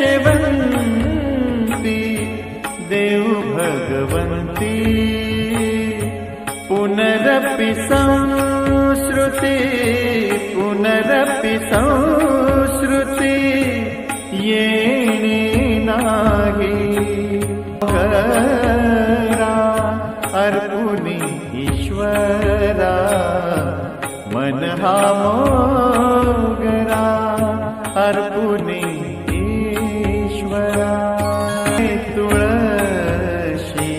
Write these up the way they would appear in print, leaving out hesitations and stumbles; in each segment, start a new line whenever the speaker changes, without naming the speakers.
केशवंती देव भगवंती पुनरपि संस्कृति पुनरपि संस्कृति येणे नाही करा अर्पुनी ईश्वरा मन हा मोगरा अर्पुनी ईश्वरा तुळशी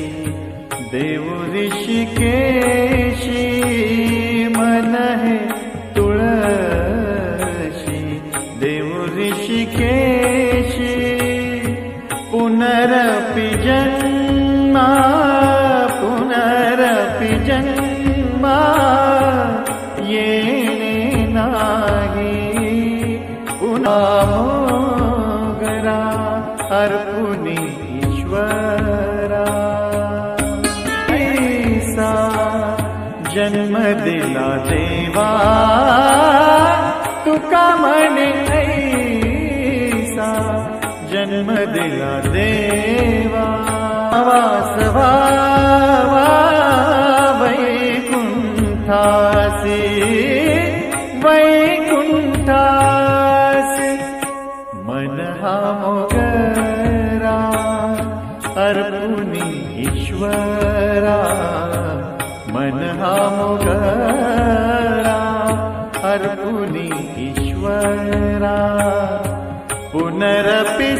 देव ऋषिकेशी मन है तुळशी देव ऋषिकेशी पुनरपि जन्मा पुनरपि जन्मा येणे नाही पुन्हा मोगरा अर्पुनी ईश्वरा ऐसा जन्म दिला देवा तुका म्हणे ऐसा जन्म दिला देवा वासवा वैकुंठासी वैकुंठासी मन हा मोगरा अर्पुनी ईश्वरा मन हा मोगरा अर्पुनी ईश्वरा पुनरपि